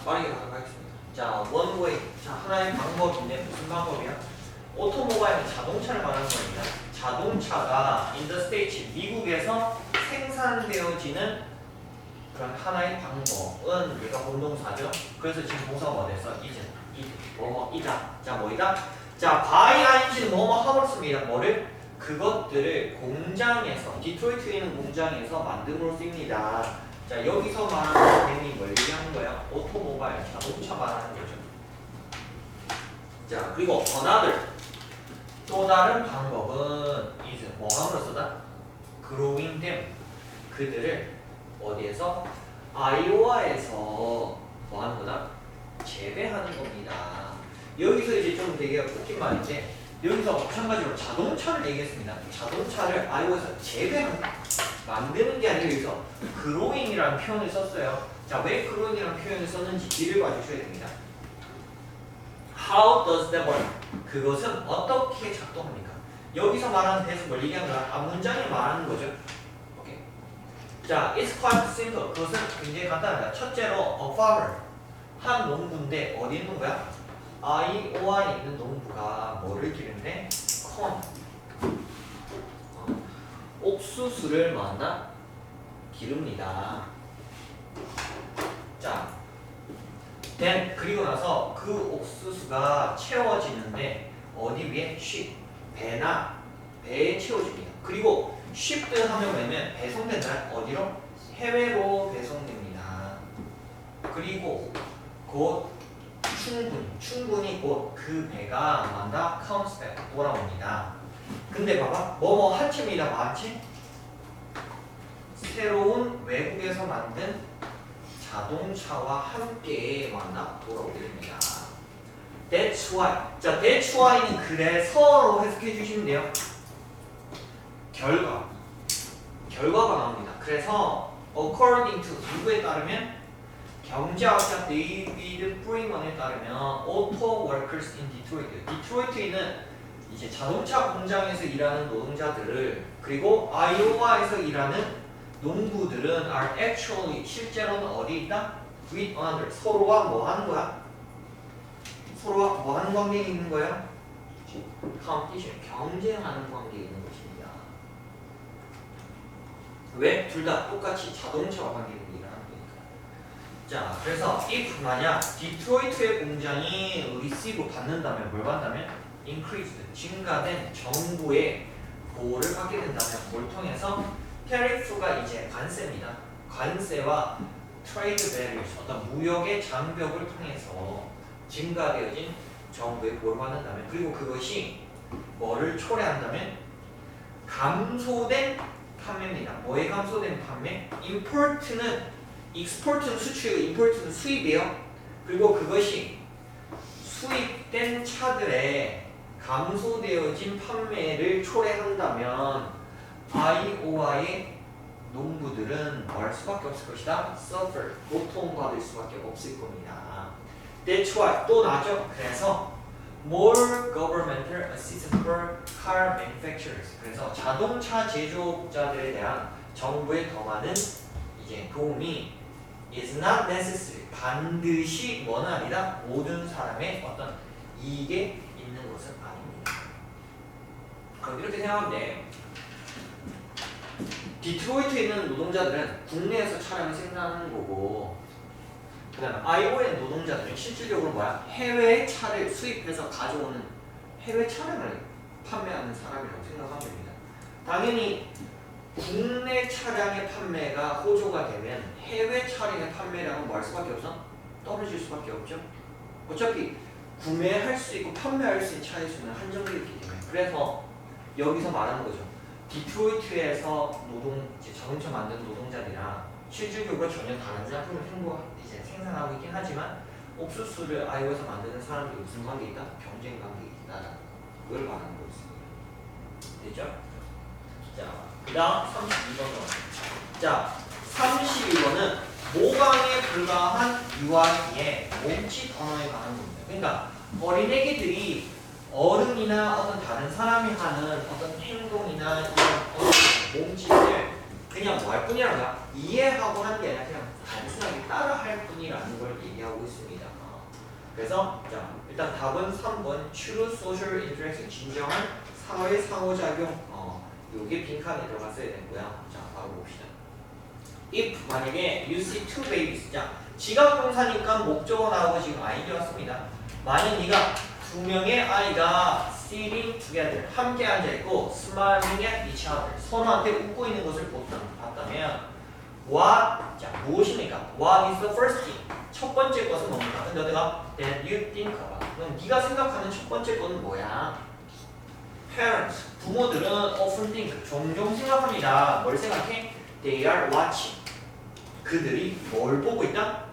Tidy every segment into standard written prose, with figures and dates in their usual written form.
빠르게 가도록 하겠습니다. 자, 원웨이. 자, 하나의 방법인데 무슨 방법이야? 오토모바일은 자동차를 말하는 겁니다. 자동차가 in the States, 미국에서 생산되어지는 그런 하나의 방법은 얘가 공동사죠. 그래서 지금 동사가 뭐 됐어? 뭐뭐이다. 자, 뭐이다? 자, by ing는 뭐뭐 함으로씁니다. 뭐를? 그것들을 공장에서, 디트로이트에 있는 공장에서 만듦으로 씁니다. 자, 여기서 말하는 뱀이 뭘 얘기하는 거야? 오토모바일, 자동차 말하는 거죠. 자, 그리고 another, 또 다른 방법은 is 뭐 함으로써다? growing them, 그들을 어디에서? 아이오와에서 뭐 하는 거다? 재배하는 겁니다. 여기서 이제 좀 되게 웃긴 말인데, 여기서 마찬가지로 자동차를 얘기했습니다. 자동차를 아이오에서 재배하는, 만드는 게 아니라 여기서 growing이라는 표현을 썼어요. 자, 왜 growing이라는 표현을 썼는지 뒤를 봐주셔야 됩니다. How does that work? 그것은 어떻게 작동합니까? 여기서 말하는 대해서 뭘 얘기하는 거야? 아, 문장에 말하는 거죠. 오케이. 자, it's quite simple. 그것은 굉장히 간단합니다. 첫째로 a farmer, 한 농부인데 어디 있는 거야? 아이오와에 있는 농부가 뭐를 기르는데? corn, 옥수수를 만나 기릅니다. 자, then 그리고 나서 그 옥수수가 채워지는데 어디 위에? ship, 배에 채워집니다. 그리고 shipped 하면 뭐냐면 배송된다. 어디로? 해외로 배송됩니다. 그리고 곧 충분히 곧 그 배가 만다 comes back, 돌아옵니다. 근데 봐봐, 뭐뭐 하체입니다. 마치 새로운 외국에서 만든 자동차와 함께 만나 돌아오게 됩니다. That's why. 자, that's why는 그래서로 해석해 주시면 돼요. 결과가 나옵니다. 그래서 according to 누구에 따르면 경제학자 데이비드 프리먼에 따르면 auto workers in Detroit, 디트로이트에는 이제 자동차 공장에서 일하는 노동자들을, 그리고 아이오와에서 일하는 농부들은 are actually, 실제로는 어디 있다? with another, 서로와 뭐 하는 거야? 서로와 뭐 하는 관계에 있는 거야? competition, 경쟁하는 관계에 있는 것입니다. 왜? 둘 다 똑같이 자동차와 관계에 있는 일을 하는 거니까. 자, 그래서 if 만약 디트로이트의 공장이 receive 받는다면, 뭘 받는다면? increased, 증가된 정부의 보호를 받게 된다면 뭘 통해서? 테리프가 이제 관세입니다. 관세와 트레이드 배리어스, 어떤 무역의 장벽을 통해서 증가되어진 정부의 보호를 받는다면, 그리고 그것이 뭐를 초래한다면? 감소된 판매입니다. 뭐에 감소된 판매? import는, export는 수출이고 import는 수입이에요. 그리고 그것이 수입된 차들의 감소되어진 판매를 초래한다면 아이오와의 농부들은 뭐 할 수밖에 없을 것이다? suffer, 고통받을 수밖에 없을 겁니다. That's why, 또 나죠? 그래서 more governmental assistance for car manufacturers, 그래서 자동차 제조업자들에 대한 정부의 더 많은 이제 도움이 is not necessary, 반드시 뭐는 아니다, 모든 사람의 어떤 이익에 있는 것은 아닙니다. 그럼 이렇게 생각하면 돼. 디트로이트에 있는 노동자들은 국내에서 차량을 생산하는 거고, 그 다음에 아이오의 노동자들은 실질적으로 뭐야? 해외 차를 수입해서 가져오는, 해외 차량을 판매하는 사람이라고 생각하면 됩니다. 당연히 국내 차량의 판매가 호조가 되면 해외 차량의 판매량은 뭐 할 수밖에 없어? 떨어질 수밖에 없죠. 어차피 구매할 수 있고 판매할 수 있는 차의 수는 한정되어 있기 때문에. 그래서 여기서 말하는 거죠. 디트로이트에서 이제 자동차 만드는 노동자들이랑 실질적으로 전혀 다른 제품을 이제 생산하고 있긴 하지만 옥수수를 아이오에서 만드는 사람들이 무슨 관계에 있다? 경쟁 관계에 있다라는 걸 말하는 거였습니다. 됐죠? 자, 그 다음 32번은, 자, 32번은 모방에 불과한 유아기의 몸짓 언어에 관한 겁니다. 그러니까 어린애기들이 어른이나 어떤 다른 사람이 하는 어떤 행동이나 이런 몸짓을 그냥 뭐 할 뿐이라는 거야? 이해하고 하는 게 아니라 그냥 단순하게 따라 할 뿐이라는 걸 얘기하고 있습니다. 그래서 자 일단 답은 3번 True Social Interaction 진정한 사회 상호작용 요게 빈칸에 들어갔어야 되고요. 자 바로 봅시다. If 만약에 you see two babies 자 지각동사니까 목적어 나오고 지금 아이디 왔습니다. 만약 네가 두 명의 아이가 sitting together 함께 앉아 있고 smiling at each other 서로한테 웃고 있는 것을 봤다면 what 자 무엇입니까? What is the first thing? 첫 번째 것은 뭡니까? 근데 내가 that you think about 그럼 네가 생각하는 첫 번째 것은 뭐야? Parents 부모들은 often think 종종 생각합니다. 뭘 생각해? They are watching 그들이 뭘 보고 있다?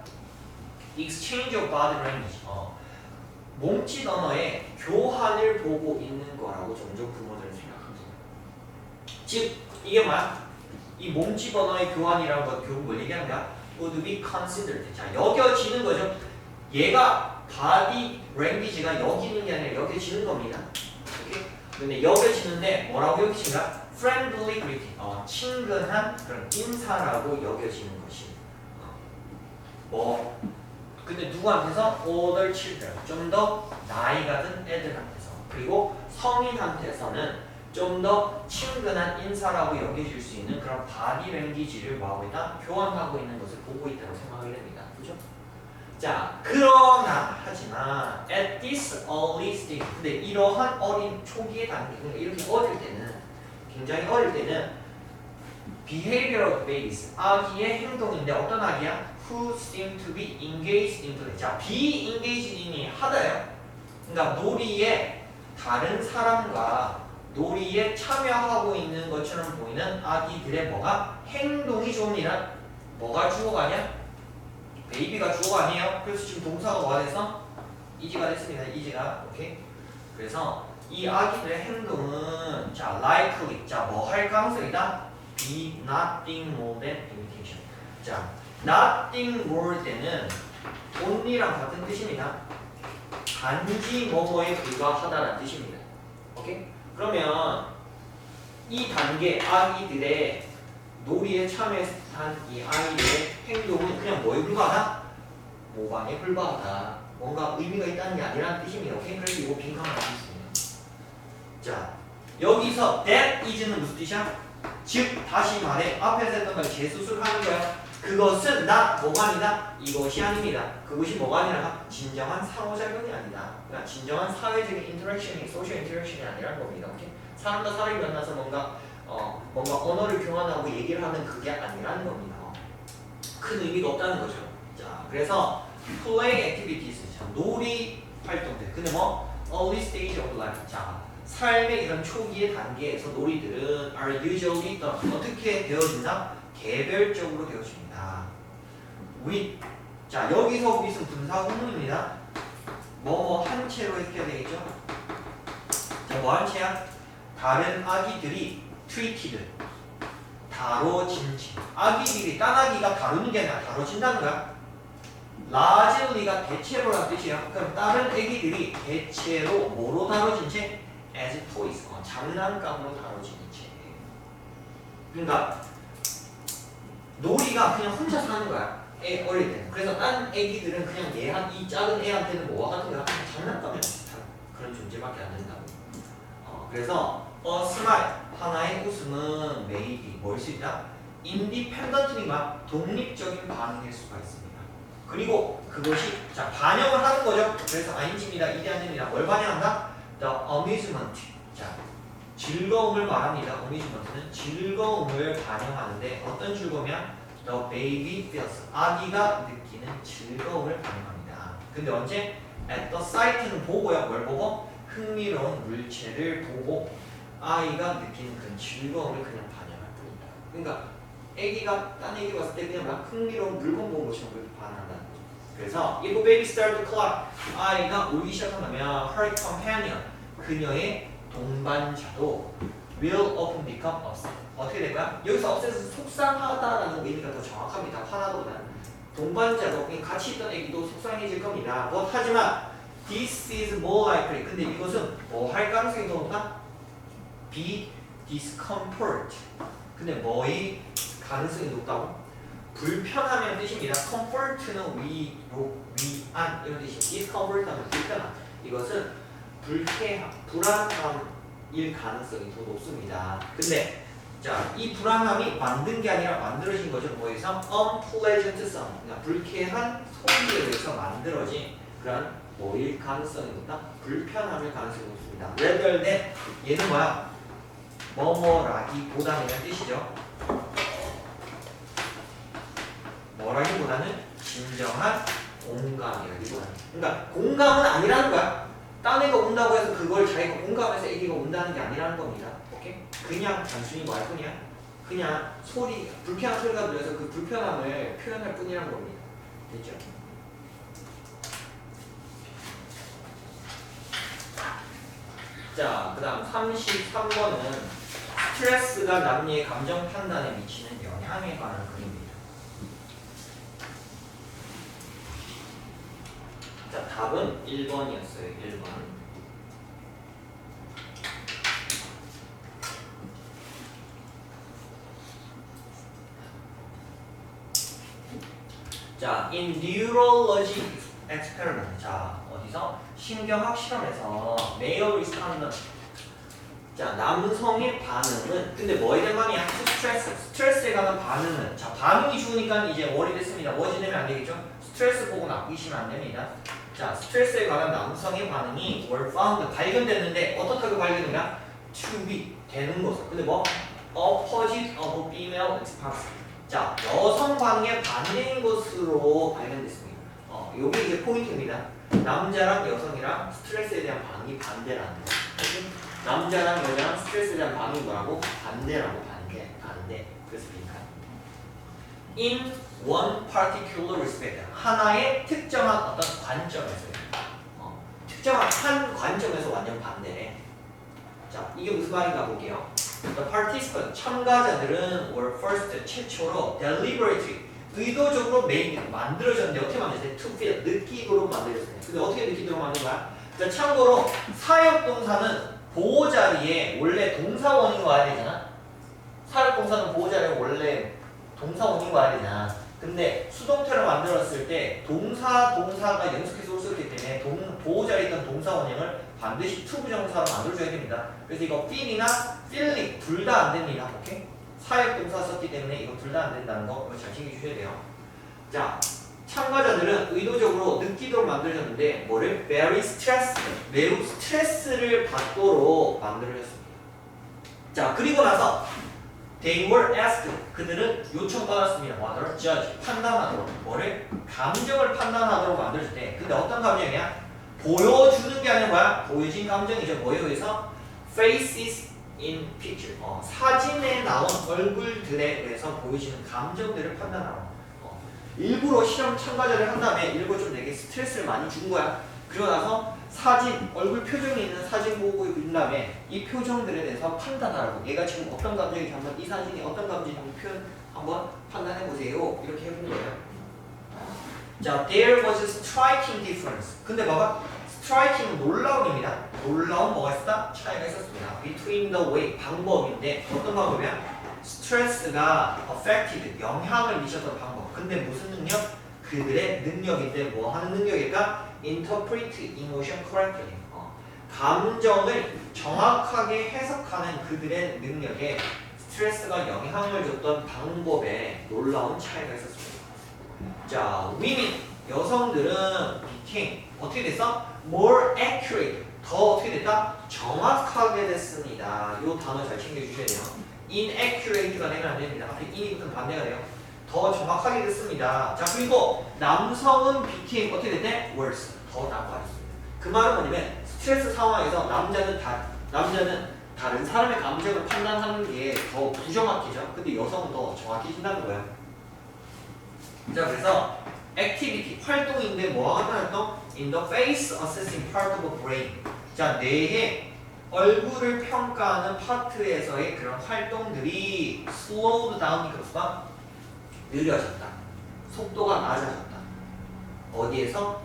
Exchange of body language 몸짓 언어의 교환을 보고 있는 거라고 종종 부모들은 생각합니다. 즉 이게 뭐야? 이 몸짓 언어의 교환이라는 건 결국 뭘 얘기하는 거야? Would be considered 자 여겨지는 거죠. 얘가 body language가 여기는 게 아니라 여겨지는 겁니다. 오케이? 근데 여겨지는데 뭐라고 여기신가? Friendly greeting 친근한 그런 인사라고 여겨지는 것이 근데 누구한테서? older children 좀 더 나이가 든 애들한테서 그리고 성인한테서는 좀 더 친근한 인사라고 여겨질 수 있는 그런 바디 랭귀지를 뭐하고 있다? 교환하고 있는 것을 보고 있다고 생각이 됩니다. 그죠? 자 그러나 하지만 at this early stage 근데 이러한 어린 초기의 단계 그러니까 이렇게 어릴 때는 굉장히 어릴 때는 behavioral babies 아기의 행동인데 어떤 아기야? Who seem to be engaged into it. 자, be engaged인이 하다요. 그러니까 놀이에 다른 사람과 놀이에 참여하고 있는 것처럼 보이는 아기들의 뭐가 행동이 좋으니라 뭐가 주어가 아니야? 베이비가 주어가 아니에요. 그래서 지금 동사가 뭐가 돼서 이지가 됐습니다. 이지가 오케이. 그래서 이 아기들의 행동은 자 likely 자 뭐 할 가능성이다? Be nothing more than imitation. 자 nothing more than은 only랑 같은 뜻입니다. 단지 뭐뭐에 불과하다라는 뜻입니다. 오케이? 그러면 이 단계 아기들의 놀이에 참여한 이 아이들의 행동은 그냥 뭐에 불과하다? 모방에 불과하다. 뭔가 의미가 있다는 게 아니라는 뜻입니다. 오케이? 그래서 이거 빈칸을 쓰겠습니다. 자, 여기서 that is는 무슨 뜻이야? 즉 다시 말해 앞에서 했던 걸 재수술하는 거야. 그것은 뭐가 아니다? 이것이 아닙니다. 그것이 뭐가 아니라 진정한 상호작용이 아니다. 그러니까 진정한 사회적인 인터랙션이 소셜 인터랙션이 아니라는 겁니다. 오케이? 사람과 사람이 만나서 뭔가 언어를 교환하고 얘기를 하는 그게 아니라는 겁니다. 큰 의미가 없다는 거죠. 자, 그래서 play activities, 자, 놀이 활동들. 근데 early stage of life, 자, 삶의 이런 초기의 단계에서 놀이들은 are usually done. 어떻게 되어진다? 개별적으로 되어집니다. with, 자, 여기서 with은 분사 후문입니다. 한 채로 해석해야 되겠죠? 자, 뭐 한 채야? 다른 아기들이 treated, 다뤄진 채. 아기들이 딴 아기가 다루는 게 아니라 다뤄진다는 거야. largely가 대체로라는 뜻이야. 그럼 다른 아기들이 대체로 뭐로 다뤄진 채? as toys, 장난감으로 다뤄지는 채. 그러니까 놀이가 그냥 혼자 사는 거야. 어릴 때는. 그래서 딴 아기들은 그냥 이 작은 애한테는 뭐와 같은 거야? 장난감이랑 비슷한 그런 존재밖에 안 된다고. 그래서 smile 하나의 웃음은 maybe 뭘 수 있다? independently 독립적인 반응일 수가 있습니다. 그리고 그것이 자 반영을 하는 거죠. 그래서 ing입니다. 이대안입니다. 뭘 반영한다? The amusement. 자 즐거움을 말합니다. amusement는 즐거움을 반영하는데 어떤 즐거움이야? The baby feels. 아기가 느끼는 즐거움을 반영합니다. 근데 언제? At the sight는 보고요. 뭘 보고? 흥미로운 물체를 보고 아이가 느끼는 그런 즐거움을 그냥 반영할 뿐이다. 그러니까 아기가 딴 아기 봤을 때 그냥 막 흥미로운 물건 보는 것처럼 그렇게 반응한다는 거죠. 그래서 if baby start to cry, 아이가 울기 시작한다면 her companion, 그녀의 동반자도 will often become upset. 어떻게 될 거야? 여기서 upset은 속상하다라는 의미가 더 정확합니다. 화나보다는 동반자도 같이 있던 아기도 속상해질 겁니다. 하지만 this is more likely. 근데 이것은 뭐 할 가능성이 더 높다? be discomfort. 근데 뭐의 가능성이 높다고? 불편함이라는 뜻입니다. comfort는 위로, 위안 이런 뜻이에요. discomfort하면 불편함. 이것은 불안함일 가능성이 더 높습니다. 근데 자, 이 불안함이 만든 게 아니라 만들어진 거죠. 뭐에서? unpleasant sound. 그러니까 불쾌한 소리에 의해서 만들어진 그런 뭐일 가능성이 높다? 불편함일 가능성이 높습니다. rather than 얘는 뭐야? 뭐뭐라기보다는 뜻이죠. 뭐라기보다는 진정한 공감이라기보다는. 그러니까 공감은 아니라는 거야. 딴 애가 운다고 해서 그걸 자기가 공감해서 애기가 운다는 게 아니라는 겁니다. 오케이? 그냥 단순히 뭐 할 뿐이야? 그냥 소리, 불쾌한 소리가 들려서 그 불편함을 표현할 뿐이라는 겁니다. 됐죠? 자, 그 다음 33번은 스트레스가 남녀의 감정 판단에 미치는 영향에 관한 글입니다. 자, 답은 1번이었어요. 1번. 자, in neurology experiment. 자, 어디서? 신경학 실험에서 male respondent. 자, 남성의 반응은 근데 뭐에 대한 반응이야? 스트레스에 관한 반응은 자, 반응이 좋으니까 이제 월이 됐습니다. 뭐 지내면 안 되겠죠? 스트레스 보고 낚이시면 안 됩니다. 자, 스트레스에 관한 남성의 반응이 were found 발견됐는데 어떻게 발견이냐? to be 되는 것으로. 근데 뭐? opposite of female response. 자, 여성 반응에 반대인 것으로 발견됐습니다. 요게 이제 포인트입니다. 남자랑 여성이랑 스트레스에 대한 반응이 반대라는 거. 남자랑 여자랑 스트레스에 대한 반응이 뭐라고? 반대라고. 반대. 그렇습니까? In one particular respect. 하나의 특정한 어떤 관점에서요. 특정한 한 관점에서 완전 반대네. 자, 이게 무슨 말인가 볼게요. The participants, 참가자들은 were first, 최초로 deliberately, 의도적으로 만들어졌는데 어떻게 만들었어요? To feel, 느끼도록 만들어졌어요. 근데 어떻게 느끼도록 만든 거야? 자, 참고로 사역동사는 보호자리에 원래 동사원인 거 와야 되잖아. 사역동사는 보호자리에 원래 동사원인 거 와야 되잖아. 근데 수동태로 만들었을 때 동사가 연속해서 올 수 있기 때문에 보호자리에 있던 동사원형을 반드시 to 부정사로 만들어줘야 됩니다. 그래서 이거 feel이나 feeling 둘 다 안 됩니다. 오케이? 사역동사 썼기 때문에 이거 둘 다 안 된다는 거 잘 챙겨주셔야 돼요. 자, 참가자들은 의도적으로 느끼도록 만들어졌는데 뭐를? very stress, 매우 스트레스를 받도록 만들어졌습니다. 자, 그리고 나서 they were asked, 그들은 요청받았습니다. 뭐하도록? judge, 판단하도록. 뭐를? 감정을 판단하도록 만들어졌대. 근데 어떤 감정이야? 보여주는 게 아니라 뭐야? 보여진 감정이죠. 뭐에 의해서? faces in picture. 사진에 나온 얼굴들에 의해서 보여지는 감정들을 판단하고. 일부러 실험 참가자를 한 다음에 일부러 좀 내게 스트레스를 많이 준 거야. 그러고 나서 사진, 얼굴 표정이 있는 사진 보고 본 다음에 이 표정들에 대해서 판단하라고. 얘가 지금 어떤 감정인지 한번 이 사진이 어떤 감정인지 한번 판단해 보세요. 이렇게 해본 거예요. 자, there was a striking difference. 근데 뭐가? striking은 놀라움입니다. 놀라운 뭐가 있었다? 차이가 있었습니다. between the way, 방법인데 어떤 방법이야? 스트레스가 affected, 영향을 미쳤던 방법. 근데 무슨 능력? 그들의 능력인데 뭐 하는 능력일까? interpret emotion correctly. 감정을 정확하게 해석하는 그들의 능력에 스트레스가 영향을 줬던 방법에 놀라운 차이가 있었습니다. 자, women, 여성들은 became, 어떻게 됐어? more accurate, 더 어떻게 됐다? 정확하게 됐습니다. 이 단어 잘 챙겨주셔야 돼요. inaccurate가 되면 안 됩니다. 앞에 in이 붙으면 반대가 돼요. 더 정확하게 됐습니다. 자, 그리고 남성은 became 어떻게 됐대? worse, 더 나빠졌습니다. 그 말은 뭐냐면 스트레스 상황에서 남자는 다른 사람의 감정을 판단하는 게 더 부정확해져. 근데 여성은 더 정확해진다는 거야. 자, 그래서 activity, 활동인데 뭐가 같은 활동? in the face assessing part of the brain. 자, 뇌의 얼굴을 평가하는 파트에서의 그런 활동들이 slowed down, 그렇구나. 느려졌다. 속도가 낮아졌다. 어디에서?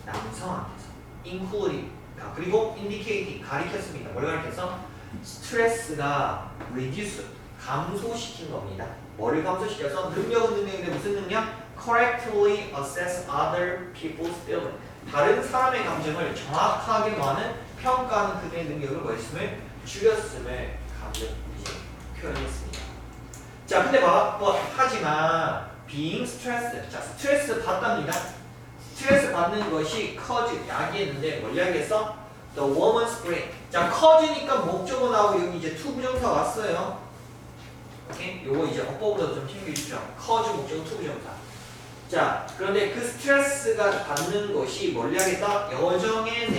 남성한테서. including. 그리고 indicating, 가리켰습니다. 뭘 가리켰어? 스트레스가 reduce, 감소시킨 겁니다. 뭐를 감소시켜서 능력은 능력인데 무슨 능력? Correctly assess other people's feeling. 다른 사람의 감정을 정확하게 뭐하는 평가하는 그들의 능력을 뭐했음을 줄였음을 감정 이제 표현했습니다. 자, 근데 하지만 being stressed. 자, 스트레스 받답니다. 스트레스 받는 것이 cause 야기했는데 뭘 야기했어? The woman's brain. 자, cause니까 목적어 나오고 여기 이제 to 부정사 왔어요. 오케이? 요거 이제 어법으로 좀 챙겨주십시오. cause 목적어 to 부정사. 자, 그런데 그 스트레스가 받는 것이 뭘 야기했다? 여성의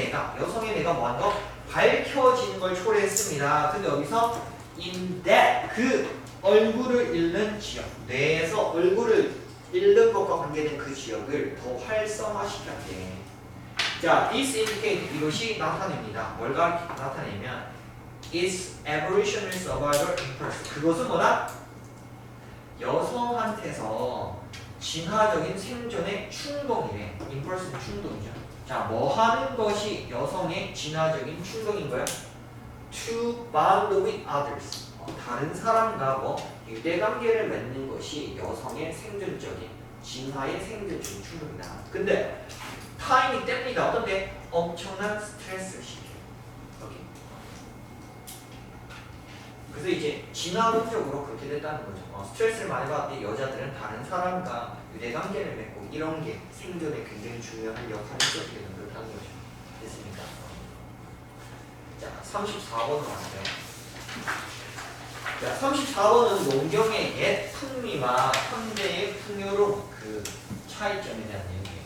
내가 뭐한 거? 밝혀지는 걸 초래했습니다. 근데 여기서 in that 그 얼굴을 잃는 지역, 뇌에서 얼굴을 잃는 것과 관계된 그 지역을 더 활성화시켰대. 자, this indicate 이것이 나타냅니다. 뭘 나타내면 is evolutionary survival impulse. 그것은 뭐다? 여성한테서 진화적인 생존의 충동이래. impulse는 충동이죠. 자, 뭐 하는 것이 여성의 진화적인 충동인 거야? To bond with others. 다른 사람과 유대관계를 맺는 것이 여성의 생존적인 진화의 생존적인 충동이다. 근데 타임이 뗍니다. 어떤데? 엄청난 스트레스를 시켜요. 오케이. 그래서 이제 진화론적으로 그렇게 됐다는 거죠. 스트레스를 많이 받을 때 여자들은 다른 사람과 유대관계를 맺고 이런 게 생존에 굉장히 중요한 역할을 했었게 되는 그렇다는 거죠. 됐습니까? 자, 34번 나왔어요. 자, 34번은 농경의 옛 풍미와 현대의 풍요로움 그 차이점에 대한 내용이에요.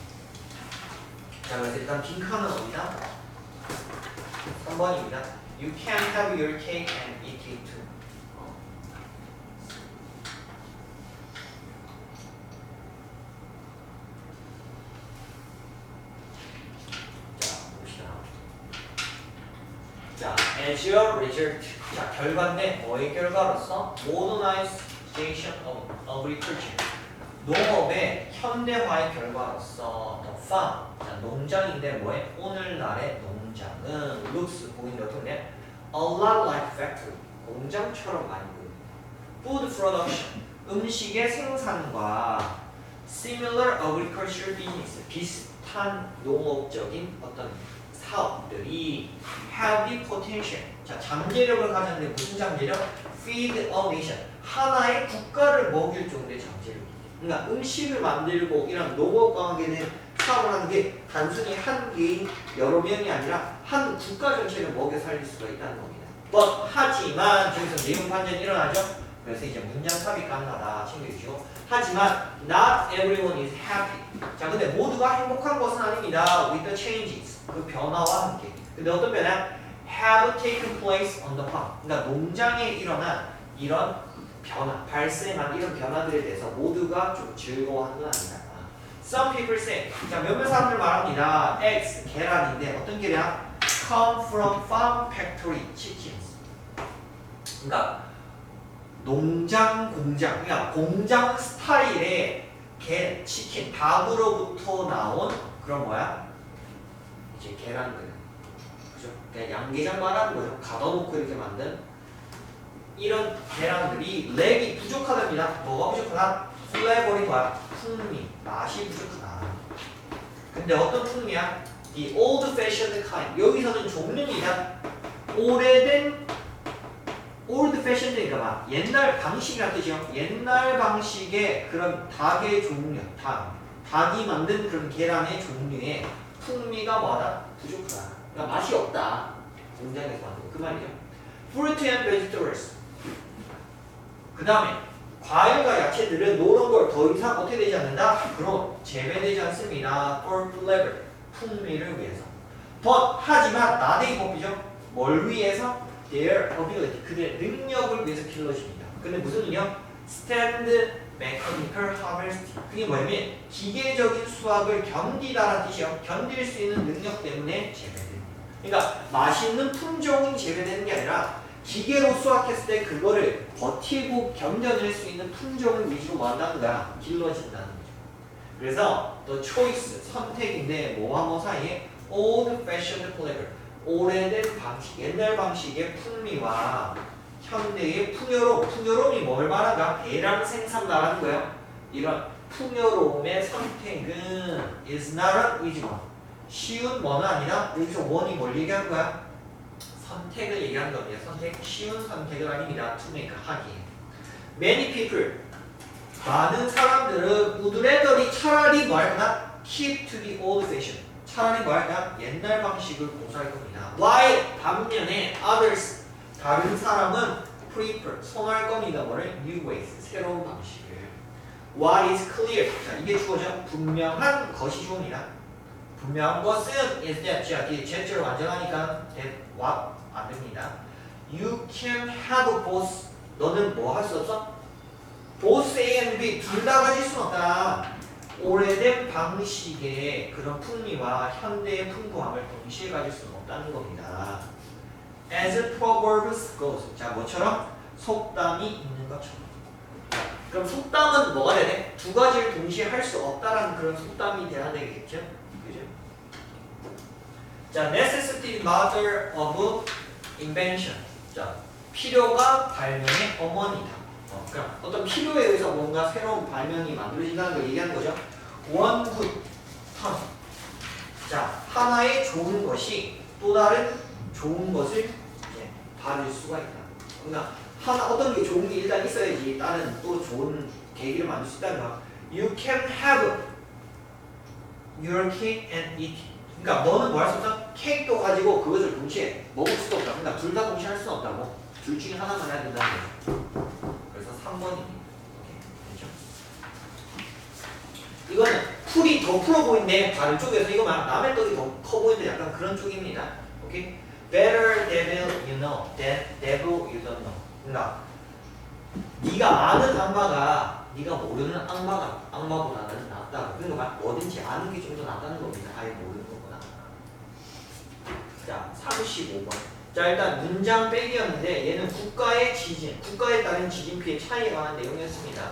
자, 그래서 일단 빈칸은 어디다? 3번입니다. You can have your cake and eat it too. 자, 봅시다. 자, as a result. 자, 결과인데 뭐의 결과로서? Modernization of agriculture. 농업의 현대화의 결과로서 the farm. 자, 농장인데 뭐에? 오늘날의 농장은 looks 보이는데 어떤데? A lot like factory. 공장처럼 많이 보입니다. Food production. 음식의 생산과 similar agricultural business. 비슷한 농업적인 어떤 사업들이 have the potential. 자, 잠재력을 가졌는데 무슨 잠재력? Feed a nation. 하나의 국가를 먹일 정도의 잠재력이에요. 그러니까 음식을 만들고 이런 농업과 관계된 사업을 하는 게 단순히 한 개인 여러 명이 아니라 한 국가 전체를 먹여 살릴 수가 있다는 겁니다. But 하지만 여기서 내용 반전이 일어나죠. 그래서 이제 문장 삽입 가능하다 챙겨주시고 하지만 not everyone is happy. 자, 근데 모두가 행복한 것은 아닙니다. With the changes. 그 변화와 함께. 근데 어떤 변화? Have taken place on the farm. 그러니까 농장에 일어난 이런 변화, 발생한 이런 변화들에 대해서 모두가 좀 즐거워하는 건 아니다. Some people say. 자, 몇몇 사람들 말합니다. Eggs, 계란인데 어떤 계란? Come from farm factory chickens. 그러니까 농장, 공장, 그러니까 공장 스타일의 치킨, 닭으로부터 나온 그런 뭐야? 이제 계란들. 그냥 양계장 말하는 거죠. 가둬놓고 이렇게 만든 이런 계란들이 렉이 부족하답니다. 뭐가 부족하다? 플레버리 뭐야? 풍미, 맛이 부족하다. 근데 어떤 풍미야? The old fashioned kind. 여기서는 종류입니다. 오래된 old fashioned니까 막 옛날 방식이라는 뜻이요. 옛날 방식의 그런 닭의 종류, 닭이 만든 그런 계란의 종류의 풍미가 뭐하다? 부족하다. 그러니까 맛이 없다. 공장에서 만든 그 말이죠. Fruit and vegetables. 그 다음에 과일과 야채들은 노런 걸 더 이상 어떻게 되지 않는다? 그럼 재배되지 않습니다. For flavor. 풍미를 위해서. But 하지만 나대기 법이죠. 뭘 위해서? Their ability. 그들의 능력을 위해서 길러집니다. 근데 무슨 능력? Stand mechanical harvesting. 그게 뭐냐면 기계적인 수확을 견디다라는 뜻이요. 견딜 수 있는 능력 때문에 재배됩니다. 그러니까 맛있는 품종이 재배되는 게 아니라 기계로 수확했을 때 그거를 버티고 견뎌낼 수 있는 품종을 위주로 뭐 한다는 거야? 길러진다는 거죠. 그래서 the choice, 선택인데 뭐와 뭐 사이에 old fashioned flavor. 오래된 방식, 옛날 방식의 풍미와 현대의 풍요로움. 풍요로움이 뭘 말하는가? 대량 생산 말하는 거예요. 이런 풍요로움의 선택은 is not an easy one. 쉬운 뭐는 아니라 여기서 원이 뭘 얘기하는 거야? 선택을 얘기하는 겁니다. 쉬운 선택은 아닙니다. to make 하기. Many people 많은 사람들은 would rather 차라리 뭐 할까? keep to the old fashion. 차라리 뭐 할까? 옛날 방식을 고수할 겁니다. While 반면에 others 다른 사람은 prefer 선호할 겁니다. 뭐를? New ways 새로운 방식을. What is clear 자 이게 주어져 분명한 것이 주어입니다. 분명한 것은 is that 자 뒤에 제스처를 완전하니까 that what 안 됩니다. You can have both 너는 뭐 할 수 없어? both A and B 둘 다 가질 수는 없다. 오래된 방식의 그런 풍미와 현대의 풍부함을 동시에 가질 수는 없다는 겁니다. As proverbs goes 자 뭐처럼? 속담이 있는 것처럼. 그럼 속담은 뭐가 되네? 두 가지를 동시에 할 수 없다라는 그런 속담이 돼야 되겠죠? 그죠? 자, necessity mother of invention. 자, 필요가 발명의 어머니다. 그러니까 어떤 필요에 의해서 뭔가 새로운 발명이 만들어진다는 걸 얘기하는 거죠. One good turn. 자, 하나의 좋은 것이 또 다른 좋은 것을 이제 받을 수가 있다. 그러니까 하나 어떤 게 좋은 게 일단 있어야지 다른 또 좋은 계기를 만들 수 있다는 거야. You can have your cake and eat it. 그러니까 너는 뭐 할 수 없어? 케이크도 가지고 그것을 동시에 먹을 수도 없다. 그러니까 둘 다 동시에 할 수는 없다고. 둘 중에 하나만 해야 된다는 거야. 그래서 3번입니다. 됐죠? 이거는 풀이 더 풀어 보이는데 다른 쪽에서 이거만 남의 떡이 더 커 보이는데 약간 그런 쪽입니다. 오케이? Better devil you know than devil you don't know. 그러니까 네가 아는 악마가 네가 모르는 악마보다는 낫다. 그러니까 뭐든지 아는 게 좀 더 낫다는 겁니다. 아예 모르는 것보다. 자, 35번. 자, 일단 문장 빼기였는데 얘는 국가의 지진, 국가에 따른 지진 피해 차이에 관한 내용이었습니다.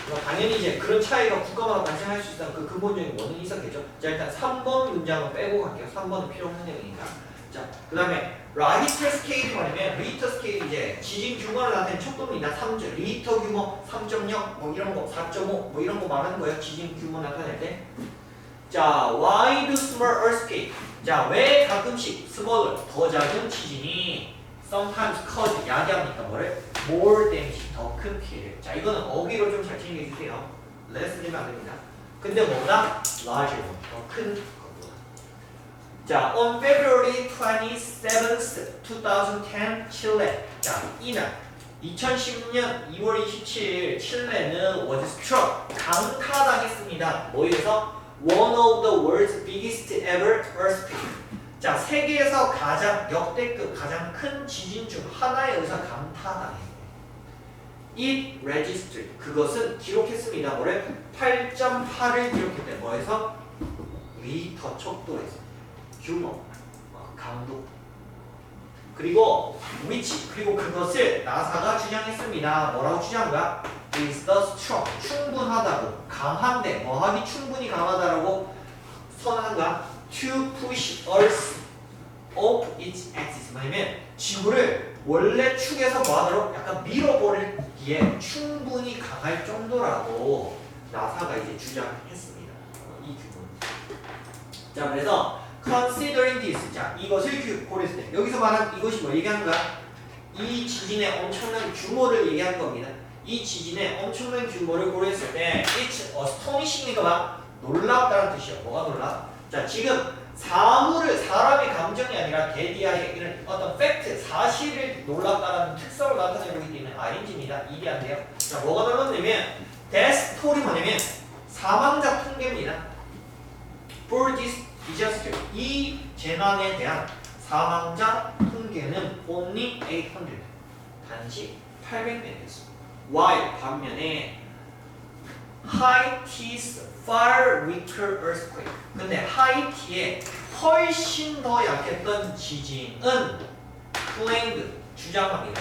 그러니까 당연히 이제 그런 차이가 국가마다 발생할 수 있다는 그 근본적인 원인이 있었겠죠. 자, 일단 3번 문장은 빼고 갈게요. 3번은 필요 없는 내용이니까. 자, 그 다음에 라히터 스케일이 뭐냐면 리히터 스케일이 이제 지진 규모를 나타낸 척도입니다. 3점, 리히터 규모 3.0 뭐 이런 거 4.5 뭐 이런 거 말하는 거예요. 지진 규모 나타낼 때. 자, why do small earthquake? 자, 왜 가끔씩 smaller 더 작은 지진이 sometimes cause 야기합니까? 뭐를? more damage 더 큰 피해를. 자, 이거는 어휘로 좀 잘 챙겨 주세요. less 되면 안 됩니다. 근데 뭐보다 larger 더 큰 자, on February 27th, 2010, 칠레. 자, 이날 2010년 2월 27일 칠레는 was struck 강타당했습니다. 뭐에서? One of the world's biggest ever earthquake. 자, 세계에서 가장 역대급 가장 큰 지진 중 하나에 의해서 강타당했어요. It registered. 그것은 기록했습니다. 뭐래? 8.8을 기록했대. 뭐에서? 리히터 척도에서. 규모, 강도, 그리고 위치, 그리고 그것을 나사가 주장했습니다. 뭐라고 주장한 거야? is the strong, 충분하다고, 강한데, 뭐하기 충분히 강하다라고 선언한 거야? to push Earth off its axis. 뭐냐면 지구를 원래 축에서 뭐하도록 약간 밀어버리기에 충분히 강할 정도라고 나사가 이제 주장했습니다. 이 규모. 자, 그래서 considering this. 자, 이것을 고려했을 때 여기서 말한 이것이 뭐 얘기하는 거야? 이 지진의 엄청난 규모를 얘기하는 겁니다. 이 지진의 엄청난 규모를 고려했을 때 it's astonishing이가 막 놀랍다는 뜻이야. 뭐가 놀랍? 자, 지금 사람의 감정이 아니라 대디아의 이런 어떤 팩트, 사실을 놀랍다라는 특성을 나타내고 있는 ing입니다. 일이 안 돼요. 자, 뭐가 놀랍냐면 death toll이 뭐냐면 사망자 통계입니다. for this disaster, 이 재난에 대한 사망자 통계는 only 800, 단지 800명이었습니다. while 반면에 하이티's far weaker earthquake, 근데 하이티의 훨씬 더 약했던 지진은 claimed, 주장합니다.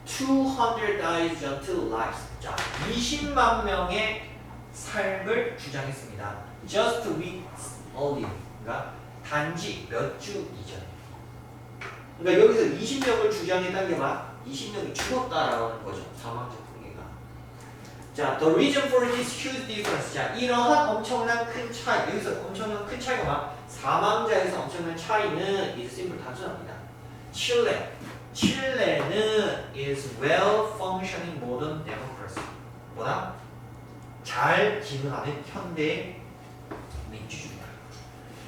200,000 lives, 자, 20만 명의 삶을 주장했습니다. just weeks earlier, 그러니까 단지 몇 주 이전. 그러니까 여기서 20명을 주장했다는 게 막 20명이 죽었다라는 거죠. 사망자 통계가. 자, the reason for this huge difference. 자, 이러한 엄청난 큰 차이, 여기서 엄청난 큰 차이가 막 사망자에서 엄청난 차이는 is simple 단순합니다. 칠레는 is well functioning modern democracy. 뭐다? 잘 기능하는 현대 민주주의다.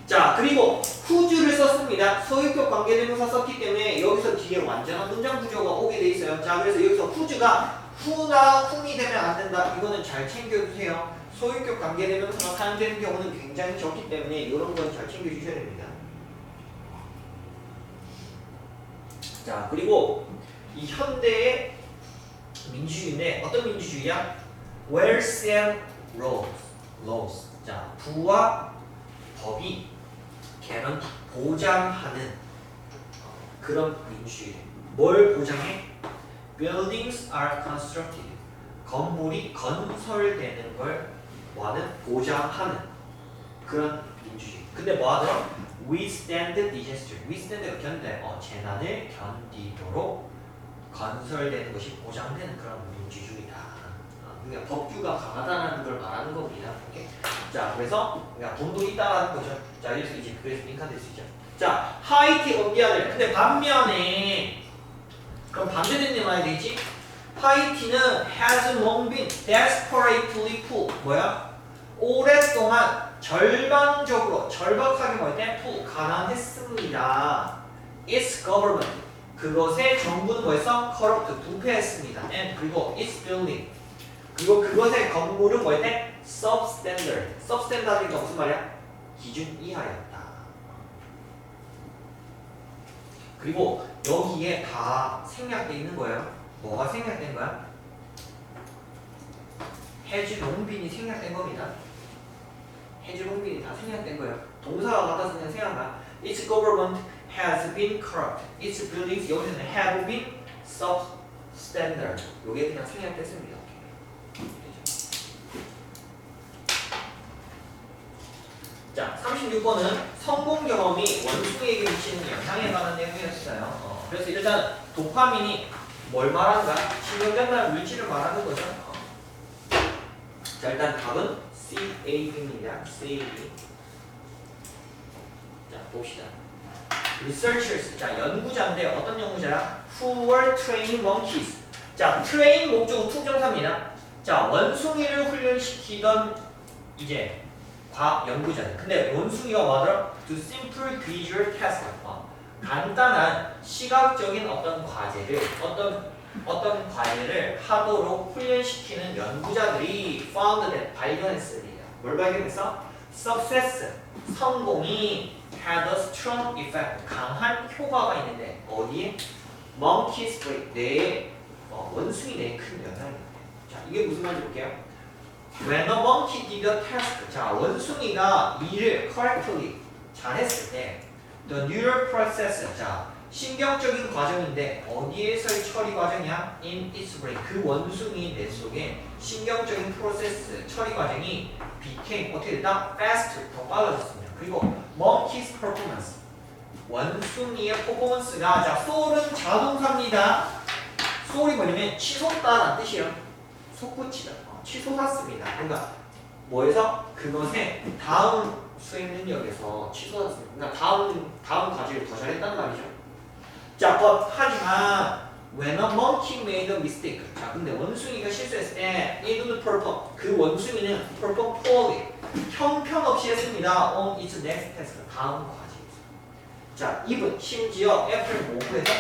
자, 그리고 who's를 썼습니다. 소유격 관계대명사 썼기 때문에 여기서 뒤에 완전한 문장 구조가 오게 돼 있어요. 자, 그래서 여기서 who's가 who나 whom이 되면 안 된다. 이거는 잘 챙겨주세요. 소유격 관계대명사가 사용되는 경우는 굉장히 적기 때문에 이런 건 잘 챙겨주셔야 됩니다. 자, 그리고 이 현대의 민주주의인데 어떤 민주주의야? Wealth and laws. 자, 부와 법이 개런 보장하는 그런 민주주의. 뭘 보장해? Buildings are constructed. 건물이 건설되는 걸 뭐하는? 보장하는 그런 민주주의. 근데 뭐하더라? Withstand disaster. withstand가 견뎌. 재난을 견디도록 건설되는 것이 보장되는 그런 민주주의다. 그러니까 법규가 강하다는 걸 말하는 겁니다. 오케이? 자, 그래서 그러니까 돈도 있다라는 거죠. 자, 여기서 이제 그래서 링크될 수 있죠. 자, 하이티 언디아들. 근데 반면에 그럼 반대되는 말 되지? 하이티는 has long been desperately poor. 뭐야? 오랫동안 절박하게 뭐할 때? poor, 가난했습니다. Its government. 그것의 정부는 뭐였어? corrupt, 부패했습니다. And 그리고 its building. 그리고 그것의 건물은 뭐였대 substandard. substandard이니까 무슨 말이야? 기준 이하였다. 그리고 여기에 다 생략돼 있는 거예요. 뭐가 생략된 거야? has long been이 생략된 겁니다. has long been이 다 생략된 거예요. 동사가 같아서 그냥 생략한 거야. Its government has been corrupt. Its buildings 여기서는 have been substandard. 요게 그냥 생략됐습니다. 자, 36번은 성공 경험이 원숭이에게 미치는 영향에 관한 내용이었어요. 그래서 일단 도파민이 뭘 말하는가? 신경전달 물질을 말하는 거죠. 자, 일단 답은 CAB입니다. CAB. 자, 봅시다. Researchers. 자, 연구자인데 어떤 연구자야? Who were training monkeys. 자, train 목적어 투정사입니다. 자, 원숭이를 훈련시키던 이제 연구자들. 근데 원숭이가 뭐하더라? To simple visual task. 간단한 시각적인 어떤 과제를 하도록 훈련시키는 연구자들이 found that 발견했습니다. 뭘 발견했어? Success. 성공이 had a strong effect. 강한 효과가 있는데 어디에? Monkey's brain. 뇌에 원숭이 뇌에 큰 영향이 있대. 자, 이게 무슨 말인지 볼게요. When a monkey did a task. 자, 원숭이가 일을 correctly 잘했을 때 the neural process. 자, 신경적인 과정인데 어디에서의 처리 과정이야? In its brain. 그 원숭이 뇌 속에 신경적인 프로세스 처리 과정이 became 어떻게 됐다? Fast. 더 빨라졌습니다. 그리고 monkey's performance. 원숭이의 퍼포먼스가 자, soul은 자동사입니다. soul이 뭐냐면 치솟다라는 뜻이에요. 솟구치다. 치솟았습니다. 그러니까 뭐에서? 그것의 다음 수행 능력에서 치솟았습니다. 그러니까 다음 과제를 더 잘했다는 말이죠. 자, 하지만 when a monkey made a mistake. 자, 근데 원숭이가 실수했을 때 it would perform. 그 원숭이는 perform poorly. 형편없이 했습니다. On its next task. 다음 과제에서. 자, even 심지어 after move에서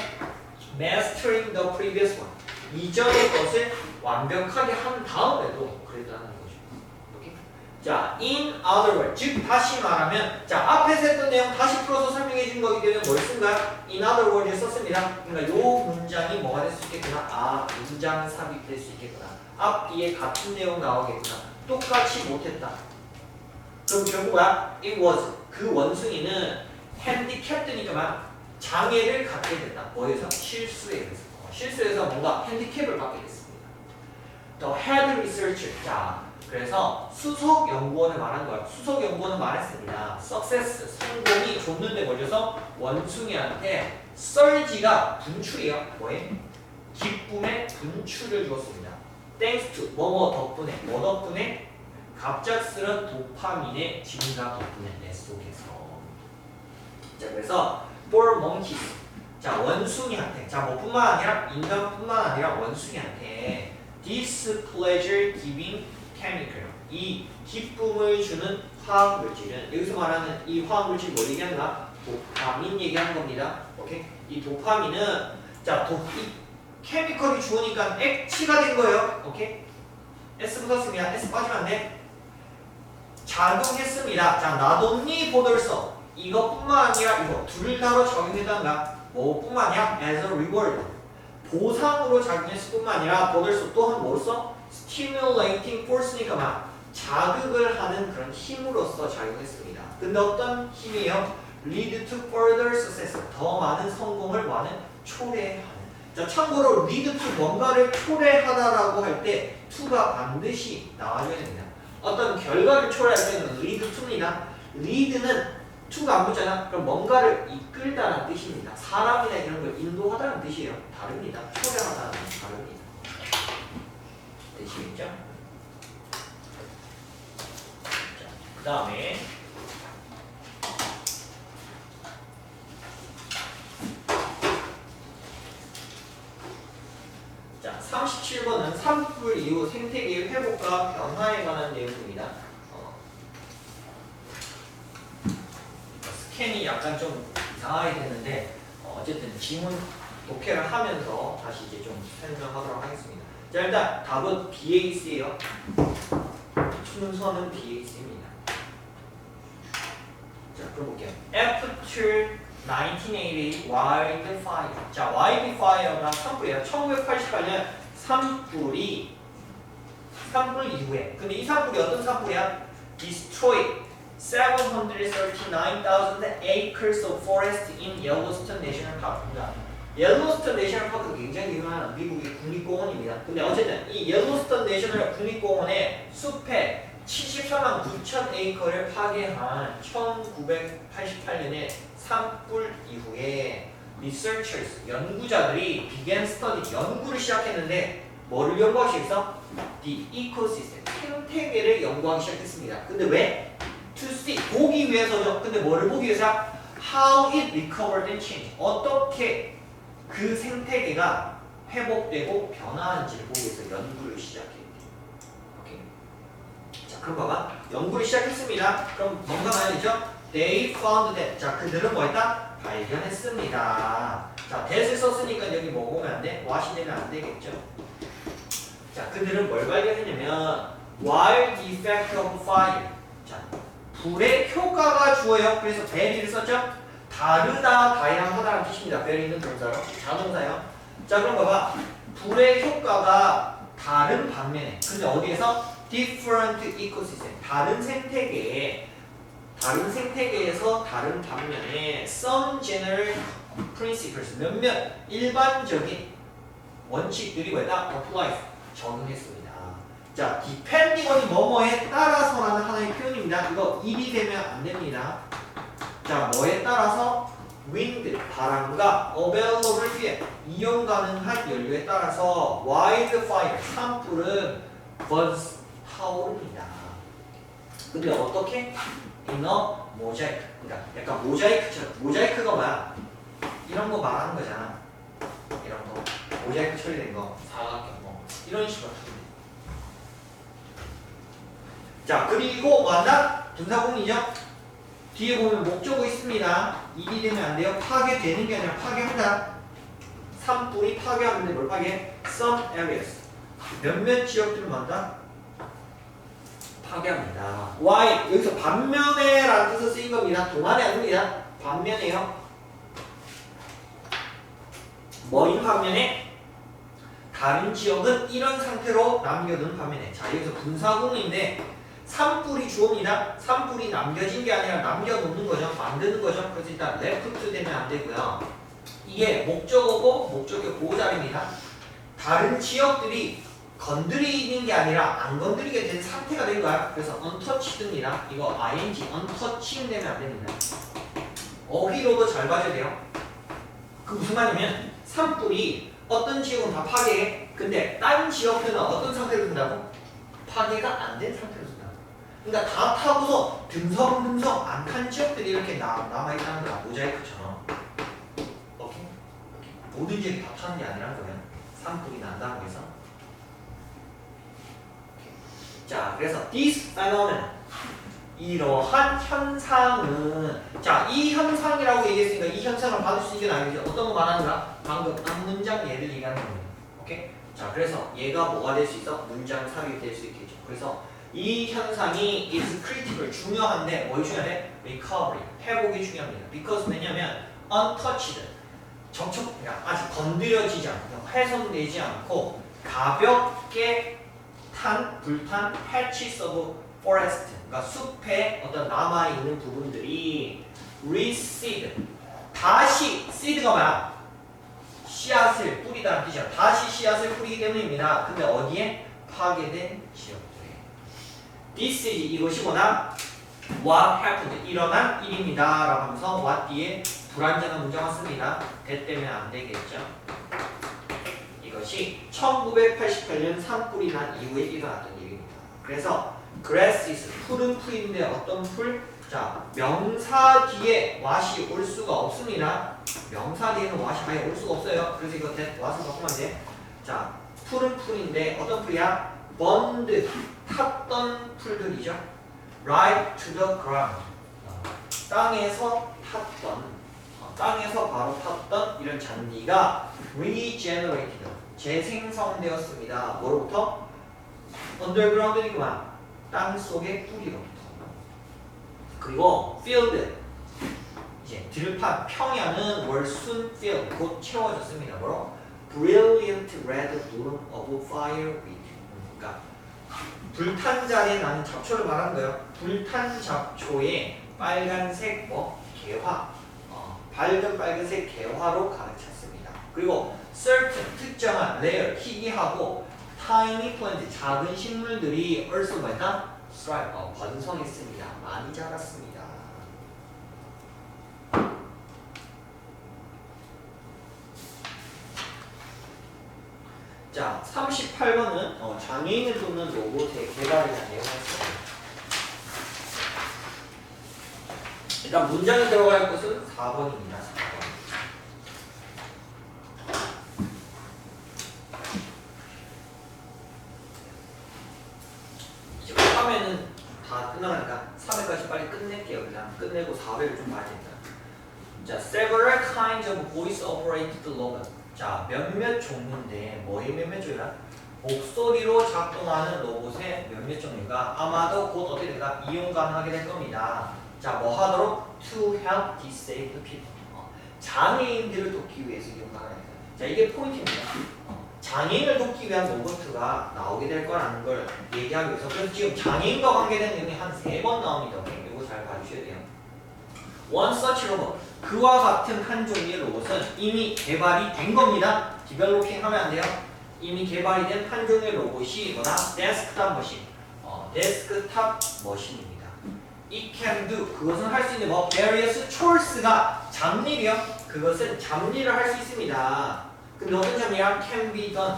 mastering the previous one. 이전의 것을 완벽하게 한 다음에도 그랬다는 거죠. 오케이? 자, in other words, 즉 다시 말하면, 자, 앞에서 했던 내용 다시 풀어서 설명해 준 거기 때문에 뭘 쓴 거야? in other words를 썼습니다. 그러니까 요 문장이 뭐가 될 수 있겠구나? 아, 문장 삽입될 수 있겠구나. 앞뒤에 같은 내용 나오겠구나. 똑같이 못했다. 그럼 결국 뭐야? it was. 그 원숭이는 handicapped니까만 장애를 갖게 됐다. 뭐에서? 실수에 의해서. 실수해서 뭔가 핸디캡을 받게 됐습니다. The head researcher. 자, 그래서 수석 연구원을 말한 거야. 수석 연구원은 말했습니다. Success, 성공이 줬는데 걸려서 원숭이한테 surge가 분출이요. 뭐에? 기쁨의 분출을 주었습니다. Thanks to 뭐뭐 덕분에 뭐 덕분에 갑작스런 도파민의 증가 덕분에 뇌 속에서. 자 그래서 for monkeys 자 원숭이한테 자 뭐뿐만 아니라 인간뿐만 아니라 원숭이한테 this pleasure giving chemical 이 기쁨을 주는 화학 물질은 여기서 말하는 이 화학 물질 뭐 얘기하는가? 도파민 얘기하는 겁니다. 오케이? 이 도파민은 자 이 케미컬이 주으니까 액체가 된 거예요. 오케이? S 붙었습니다. S 빠지면 안 돼. 작용했습니다. 자 not only 보돌서 이것뿐만 아니라 이거 둘 다로 적용했단가? 뭐뿐만 아니라 as a reward 보상으로 작용했을 뿐만 아니라 보돌서 또한 뭐로써? stimulating force니까 막 자극을 하는 그런 힘으로써 작용했습니다. 근데 어떤 힘이에요? lead to further success 더 많은 성공을 와는 초래하는. 자 참고로 lead to 뭔가를 초래하다라고 할 때 to가 반드시 나와줘야 됩니다. 어떤 결과를 초래할 때는 lead to입니다. lead는 to가 안 붙잖아. 그럼 뭔가를 이끌다라는 뜻입니다. 사람이나 이런 걸 인도하다는 뜻이에요. 다릅니다. 초래하다는 다릅니다. 되시겠죠? 그 다음에 자 37번은 산불 이후 생태계의 회복과 변화에 관한 내용입니다. 스캔이 약간 좀 이상하게 되는데 어쨌든 지문 독해를 하면서 다시 이제 좀 설명하도록 하겠습니다. 자 일단 답은 BAC예요. 순서는 BAC입니다. 자 그럼 볼게요. After 1980 wildfire. 자 wildfire가 산불이에요. 1988년 산불 이후에. 근데 이 산불이 어떤 산불이야? Destroy 739,000 acres of forest in Yellowstone National Park입니다. 옐로스톤 내셔널 파크가 굉장히 유명한 미국의 국립공원입니다. 근데 어쨌든 이 옐로스톤 내셔널 국립공원의 숲에 73만 9천 에이커를 파괴한 1988년에 산불 이후에 researchers 연구자들이 began study 연구를 시작했는데 뭐를 연구하기 시작했어? The ecosystem 생태계를 연구하기 시작했습니다. 근데 왜? To see 보기 위해서죠. 근데 뭐를 보기 위해서? How it recovered and changed 어떻게 그 생태계가 회복되고 변화하는지를 보기 위해서 연구를 시작했대요. 오케이. 자, 그럼 봐봐. 연구를 시작했습니다. 그럼 뭔가 말이죠? They found that. 자, 그들은 뭐 했다? 발견했습니다. 자, that을 썼으니까 여기 뭐 보면 안 돼? what이 되면 안 되겠죠? 자, 그들은 뭘 발견했냐면 wild effect of fire. 자, 불의 효과가 주어요. 그래서 very를 썼죠? 다르다, 다양하다는 뜻입니다. very는 동사로, 자동사요. 자, 그럼 봐봐. 불의 효과가 다른 반면에, 근데 어디에서? different ecosystem, 다른 생태계에서 다른 반면에 some general principles, 몇몇 일반적인 원칙들이 뭐다? apply, 적용했습니다. 자, depending on이 뭐뭐에 따라서라는 하나의 표현입니다. 이거 입이 되면 안 됩니다. 자, 뭐에 따라서? wind, 바람과 available fuel, 이용 가능한 연료에 따라서 wildfire, 산불은 burns, 타오릅니다. 근데 어떻게? in a mosaic, 그러니까 약간 모자이크처럼. 모자이크가 뭐야? 이런 거 말하는 거잖아. 이런 거. 모자이크 처리된 거, 사각형 뭐 이런 식으로 하면 돼. 자, 그리고 뭐한다? 분사공이죠? 뒤에 보면 목적어 있습니다. 일이 되면 안 돼요. 파괴되는 게 아니라 파괴한다. 산불이 파괴하는데 뭘 파괴해? Some areas. 몇몇 지역들을 만다? 파괴합니다. Why? 여기서 반면에 라는 뜻을 쓰인 겁니다. 동안에 아닙니다. 반면에요. 뭐인 반면에? 다른 지역은 이런 상태로 남겨둔 반면에. 자, 여기서 분사공인데 산불이 주어입니다. 산불이 남겨진 게 아니라 남겨놓는 거죠. 만드는 거죠. 그래서 일단 left 되면 안 되고요. 이게 목적어고 목적의 보호자입니다. 다른 지역들이 건드리는 게 아니라 안 건드리게 된 상태가 된 거야. 그래서 untouched입니다. 이거 ing, untouching 되면 안 됩니다. 어휘로도 잘 봐줘야 돼요. 그 무슨 말이냐면 산불이 어떤 지역은 다 파괴해. 근데 다른 지역들은 어떤 상태로 둔다고? 파괴가 안 된 상태로 둔다고. 그러니까 다 타고서 듬성듬성 안 탄 지역들이 이렇게 남아있다는 거야. 모자이크처럼. 오케이? 모든 지역이 다 타는 게 아니라는 거야. 산불이 난다고 해서. 자, 그래서 this phenomenon, 이러한 현상은, 자, 이 현상이라고 얘기했으니까 이 현상을 받을 수 있는 게 아니죠. 어떤 거 말하는가? 방금 앞 문장 얘를 얘기하는 겁니다. 오케이? 자, 그래서 얘가 뭐가 될 수 있어? 문장 삽입이 될 수 있겠죠. 그래서 이 현상이 is critical, 중요한데 뭘 중요해? recovery, 회복이 중요합니다. because 왜냐면 untouched, 그러니까 아직 건드려지지 않고 훼손되지 않고 가볍게 불탄 patches of forest, 그러니까 숲에 어떤 남아있는 부분들이 recede, 다시 seed가 뭐야? 씨앗을 뿌리다는 뜻이야. 다시 씨앗을 뿌리기 때문입니다. 근데 어디에? 파괴된 지역들에. This is, 이것이거나 what happened, 일어난 일입니다 라고 하면서 what 뒤에 불완전한 문장을 씁니다. that 때문에 안 되겠죠. 이것이 1988년 산불이 난 이후에 일어났던 일입니다. 그래서 grass is, 풀은 풀인데 어떤 풀? 자, 명사 뒤에 what이 올 수가 없습니다. 명사 뒤에는 what이 아예 올 수가 없어요. 그래서 이거 what을 바꾸면 돼. 자, 풀은 풀인데 어떤 풀이야? burned, 탔던 풀들이죠. right to the ground, 땅에서 탔던, 땅에서 바로 탔던 이런 잔디가 regenerated, 재생성되었습니다. 뭐로부터? underground니까 땅 속의 뿌리로부터. 그리고 field, 이제 들판, 평야는 were soon filled, 곧 채워졌습니다. 뭐로? brilliant red bloom of fireweed. 그러니까 불탄 자리에 나는 잡초를 말하는 거예요. 불탄 잡초에 빨간색 개화, 밝은 빨간색 개화로 가득 찼습니다. 그리고 certain, 특정한, rare, 희귀하고 tiny plant, 작은 식물들이 also 뭐다? thrive, 번성했습니다. 많이 자랐습니다. 자, 38번은 장애인을 돕는 로봇의 개발에 대한 내용이었습니다. 일단 문장에 들어갈 것은 4번입니다. 4번. 이제 3회는 다 끝나가니까 3회까지 빨리 끝낼게요. 그냥 끝내고 4회를 좀 봐야 된다. 자, several kinds of voice operated robot. 자, 몇몇 종류인데 뭐의 몇몇 종류라? 목소리로 작동하는 로봇의 몇몇 종류가 아마도 곧 어떻게 될까? 이용 가능하게 될 겁니다. 자, 뭐 하도록? To help disabled people. 장애인들을 돕기 위해서 이용 가능합니다. 자, 이게 포인트입니다. 장애인을 돕기 위한 로봇가 나오게 될 거라는 걸 얘기하기 위해서. 그래서 지금 장애인과 관계된 내용이 한 3번 나옵니다. 이거 잘 봐주셔야 돼요. One such robot, 그와 같은 한 종류의 로봇은 이미 개발이 된 겁니다. 디벨로핑 하면 안 돼요. 이미 개발이 된 한 종류의 로봇이 뭐다? 데스크탑 머신. 데스크탑 머신입니다. It can do, 그것은 할 수 있는 various chores가 잡일이요. 그것은 잡일을 할 수 있습니다. 근데 어떤 잡일이야? Can be done,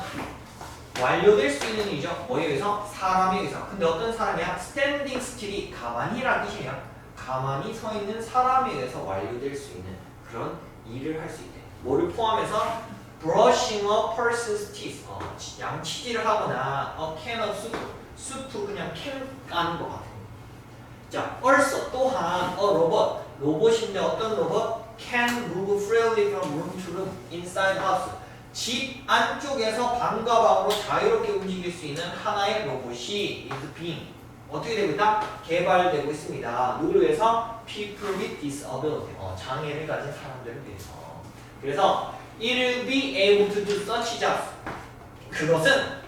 완료될 수 있는 일이죠. 뭐에 의해서? 사람에 의해서. 근데 어떤 사람이야? Standing still이 가만히라는 뜻이에요. 가만히 서 있는 사람에 의해서 완료될 수 있는 그런 일을 할 수 있대. 뭐를 포함해서 brushing a person's teeth, 양치질을 하거나 a can of soup, 수프 그냥 캔 까는 것 같은. 자, also 또한 로봇인데 어떤 로봇? can move freely from room to room inside house. 집 안쪽에서 방과 방으로 자유롭게 움직일 수 있는 하나의 로봇이 is being, 어떻게 되고 있다? 개발되고 있습니다. 누구를 위해서? People with disability, 장애를 가진 사람들을 위해서. 그래서 it will be able to do such jobs. 그것은,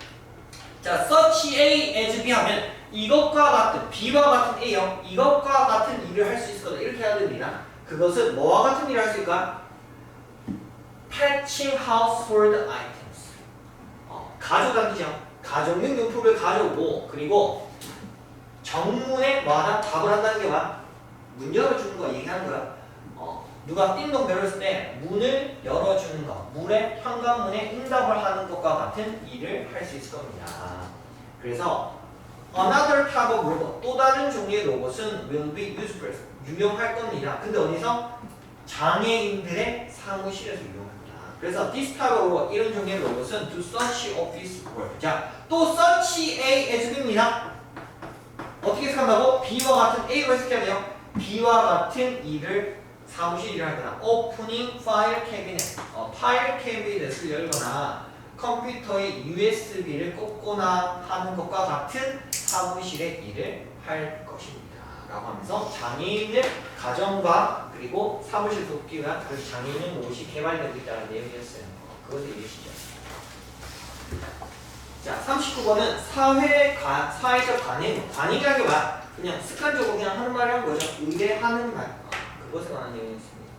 자, such A as B 하면 이것과 같은, B와 같은 A요. 이것과 같은 일을 할 수 있을 거다. 이렇게 해야 됩니다. 그것은 뭐와 같은 일을 할 수 있을까? Patching household items. 가져다니죠. 가정용 용품을 가져오고, 그리고 정문에 뭐하다? 답을 한다는 게 뭐야? 문 열어주는 거야. 얘기하는 거야. 누가 띵동 벨을 때 문을 열어주는 것, 문의 현관문에 응답을 하는 것과 같은 일을 할 수 있을 겁니다. 그래서 another type of robot, 또 다른 종류의 로봇은 will be useful, 유용할 겁니다. 근데 어디서? 장애인들의 사무실에서 유용합니다. 그래서 this type of robot, 이런 종류의 로봇은 to search office work. 자, 또 search A as B입니다. 어떻게 해석한다고? B와 같은 A로 해석해야 돼요. B와 같은 일을 사무실 일을 하거나 opening file cabinet, 파일 캐비넷을 열거나 컴퓨터에 USB를 꽂거나 하는 것과 같은 사무실의 일을 할 것입니다. 라고 하면서 장애인을 가정과 그리고 사무실 돕기 위한 그 장애인 로봇이 개발되고 있다는 내용이었어요. 그것을 이해하시죠. 자, 39번은 사회적 관행이라는 게 뭐야? 그냥 습관적으로 그냥 하는 말이란 거죠. 의뢰하는 말. 그것에 관한 내용이었습니다.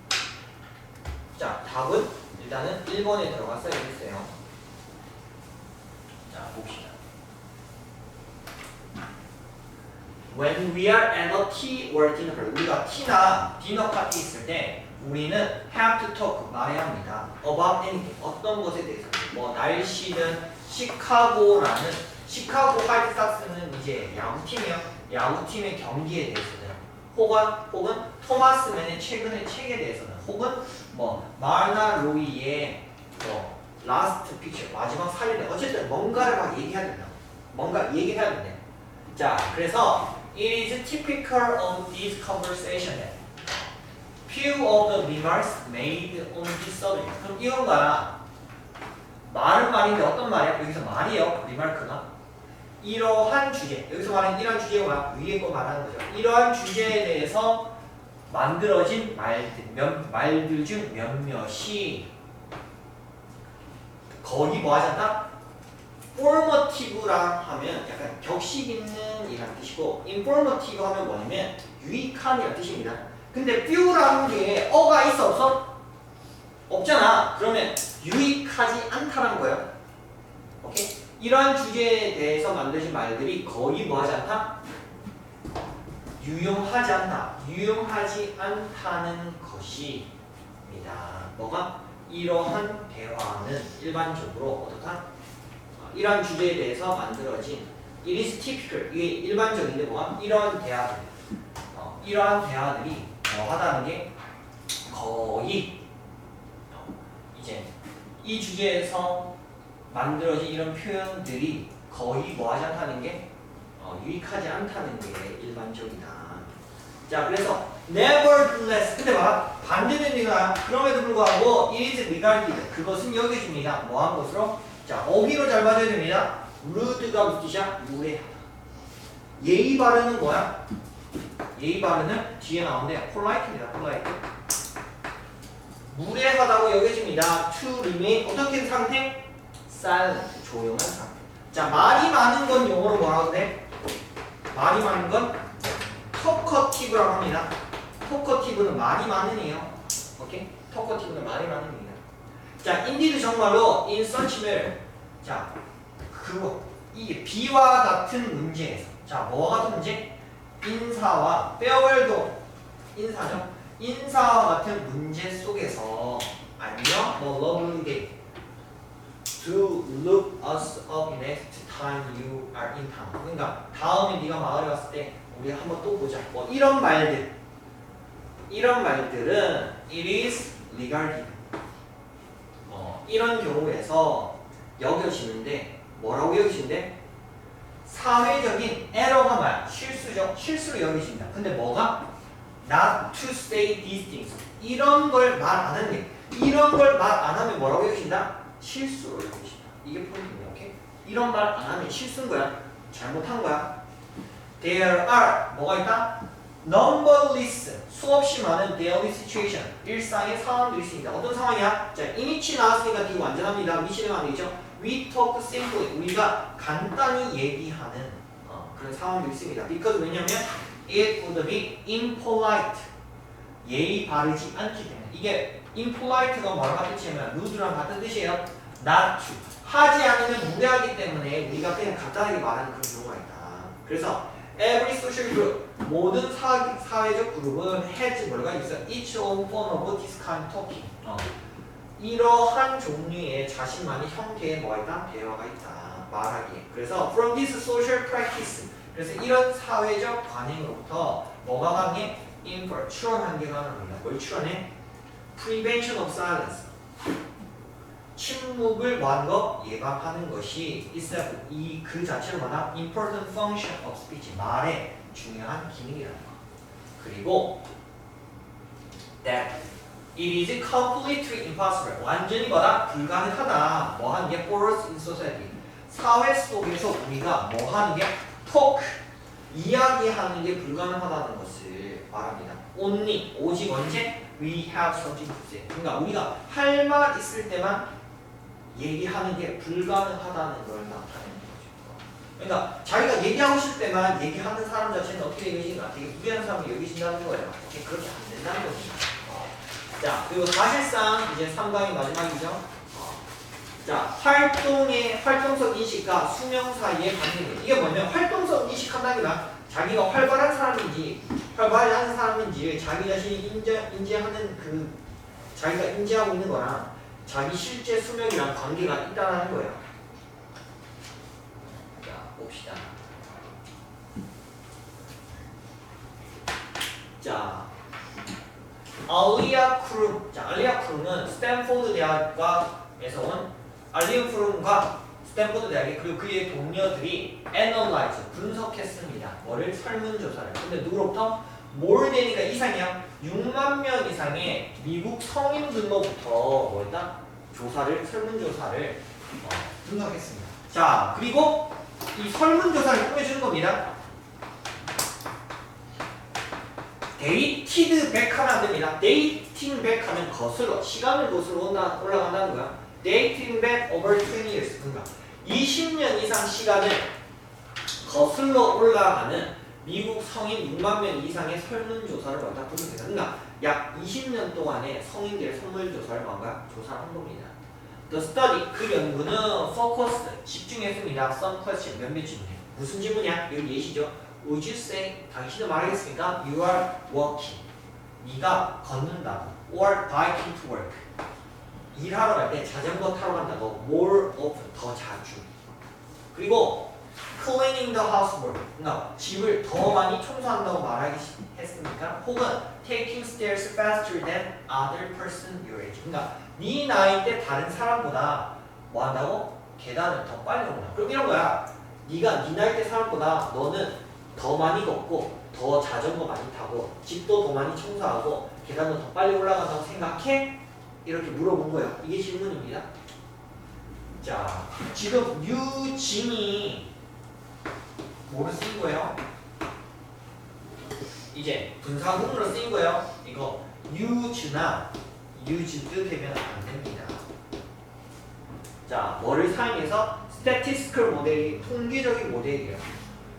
자, 답은 일단은 1번에 들어가서 여기있어요. 자, 봅시다. When we are at a tea or dinner party, 우리가 티나 디너 파티 있을 때 우리는 have to talk, 말해야 합니다. About anything, 어떤 것에 대해서. 뭐 날씨는 시카고 화이트삭스는 이제 야구팀이요. 야구팀의 경기에 대해서는 혹은 토마스맨의 최근의 책에 대해서는 혹은 뭐 마르나 로이의 뭐 라스트 픽처 마지막 살인에 어쨌든 뭔가를 막 얘기해야 된다. 뭔가 얘기해야 된대. 자, 그래서 it is typical of this conversation that few of the remarks made on this subject. 그럼 이건 거야. 말은 말인데 어떤 말이야? 여기서 말이요. 리마크가 이러한 주제. 여기서 말하는 이러한 주제가 뭐야? 위에 거 말하는 거죠. 이러한 주제에 대해서 만들어진 말들 중 몇몇이 거의 뭐 하지 않나? formative랑 하면 약간 격식 있는 이라는 뜻이고 informative 하면 뭐냐면 유익한 이라는 뜻입니다. 근데 few라는 게 어가 있어 없어? 없잖아. 그러면 유익하지 않다는 거예요. 오케이? 이러한 주제에 대해서 만드신 말들이 거의 뭐 하지 않다? 유용하지 않다. 유용하지 않다는 것입니다. 뭐가? 이러한 대화는 일반적으로 어떻다? 이러한 주제에 대해서 만들어진 it is typical. 이게 일반적인데 뭐가? 이러한 대화들이 뭐 하다는 게 거의 이제 이 주제에서 만들어진 이런 표현들이 거의 뭐 하지 않다는 게 유익하지 않다는 게 일반적이다. 자, 그래서 nevertheless 근데 봐 반대된 얘기가 그럼에도 불구하고 it is regarded 그것은 여겨집니다. 뭐 한 것으로? 자, 어휘로 잘 봐줘야 됩니다. rude가 무슨 뜻이야? 무례하다. 예의 바르는 뭐야? 예의 바르는 뒤에 나오는데 polite입니다. polite. 무례하다고 여겨집니다. to remain 어떻게 상태? silent, 조용한 상태. 자, 말이 많은 건 영어로 뭐라고 돼? 말이 많은 건 talkative라고 합니다. talkative는 말이 많으네요. 오케이? talkative는 말이 많으입니다. 자, indeed 정말로 in such matter. 자, 이게 B와 같은 문제에서 자, 뭐와 같은 문제? 인사와 farewell도 인사죠. 인사와 같은 문제 속에서 안녕, 뭐 lovely day to look us up next time you are in town. 그러니까 다음에 네가 마을에 왔을 때 우리 한번 또 보자. 뭐 이런 말들은 it is regarded. 이런 경우에서 여겨지는데 뭐라고 여기시는데? 사회적인 에러가 뭐야? 실수죠. 실수로 여기십니다. 근데 뭐가? Not to say these things. 이런 걸 말 안 하는 게 이런 걸 말 안 하면 뭐라고 여기신다? 실수로 여기신다. 이게 포인트입니다. 오케이? 이런 말 안 하면 실수인 거야. 잘못한 거야. There are 뭐가 있다? Numberless 수없이 많은 daily situation 일상의 상황들이 있습니다. 어떤 상황이야? 자, 이미치 나왔으니까 뒤 완전합니다. 미치는 말이죠. We talk simply 우리가 간단히 얘기하는 그런 상황들이 있습니다. Because 왜냐면 it would be impolite 예의 바르지 않기 때문에 이게 impolite가 뭐랑 같은 뜻이냐면 rude랑 같은 뜻이에요. Not to 하지 않으면 무례하기 때문에 우리가 그냥 간단하게 말하는 그런 경우가 있다. 그래서 every social group 모든 사회적 그룹은 has 뭐가 있어? each own form of this kind of talking. 이러한 종류의 자신만의 형태의 뭐가 있다? 대화가 있다. 말하기에. 그래서 from this social practice. 그래서 이런 사회적 관행으로부터 뭐가 강해? infer 추론한 게 가능합니다. 뭘 추론해? prevention of silence. 침묵을 뭐하는 거? 예방하는 것이 itself 그 자체로 뭐나 important function of speech 말의 중요한 기능이라는 거. 그리고 that it is completely impossible 완전히 뭐다? 불가능하다. 뭐 하는 게 for us in society 사회 속에서 우리가 뭐 하는 게 talk 이야기하는 게 불가능하다는 것을 말합니다. only 오직 언제? we have something to say. 그러니까 우리가 할 말 있을 때만 얘기하는 게 불가능하다는 걸 나타내는 거죠. 그러니까 자기가 얘기하고 싶을 때만 얘기하는 사람 자체는 어떻게 여기신가? 되게 무리한 사람을 여기신다는 거예요. 그렇게 안 된다는 겁니다. 자, 그리고 사실상 이제 3강이 마지막이죠. 자, 활동성 인식과 수명 사이의 관계입니다. 이게 뭐냐면 활동성 인식한다는 게 자기가 활발한 사람인지 활발히 하는 사람인지 자기 자신이 인지하는 그 자기가 인지하고 있는 거랑 자기 실제 수명이랑 관계가 있다는 거예요. 자, 봅시다. 자, 알리아 크룸. 자, 알리아 크룸은 스탠포드 대학에서 온 알리아 크룸과 스탠포드 대학에 그리고 그의 동료들이 애널라이즈 분석했습니다. 뭐를? 설문조사를. 근데 누구로부터? more than이니까 이상이야. 6만 명 이상의 미국 성인들로부터 뭐였다? 설문조사를 분석했습니다. 자, 그리고 이 설문조사를 꾸며주는 겁니다. 데이티드 백 하면 안 됩니다. 데이팅 백 하면 거슬러, 시간을 거슬러 올라간다는 거야. 데이팅 백 over 20 years. 그러니까 20년 이상 시간을 거슬러 올라가는 미국 성인 6만 명 이상의 설문조사를 받다 분석했다. 그러니까 약 20년 동안의 성인들의 설문조사를 뭔가 조사한 겁니다. The study, 그 연구는 focused, 집중했습니다. Some question, 몇몇 질문에. 무슨 질문이야? 여기 예시죠. Would you say, 당신은 말하겠습니까? You are walking. 네가 걷는다고. Or biking to work. 일하러 갈 때 자전거 타러 간다고. More often, 더 자주. 그리고 cleaning the house more. 그러니까 집을 더 많이 청소한다고 말하기 했습니까? 혹은 taking stairs faster than other person your age. 그러니까 네 나이 때 다른 사람보다 뭐 한다고? 계단을 더 빨리 오른다. 그럼 이런 거야. 네가 네 나이 때 사람보다 너는 더 많이 걷고 더 자전거 많이 타고 집도 더 많이 청소하고 계단도 더 빨리 올라간다고 생각해? 이렇게 물어본 거예요. 이게 질문입니다. 자, 지금 유진이 뭐를 쓴 거예요? 이제 분사구문으로 쓰인 거예요. 이거 use나 used 되면 안 됩니다. 자, 뭐를 사용해서? statistical 모델이 통계적인 모델이에요.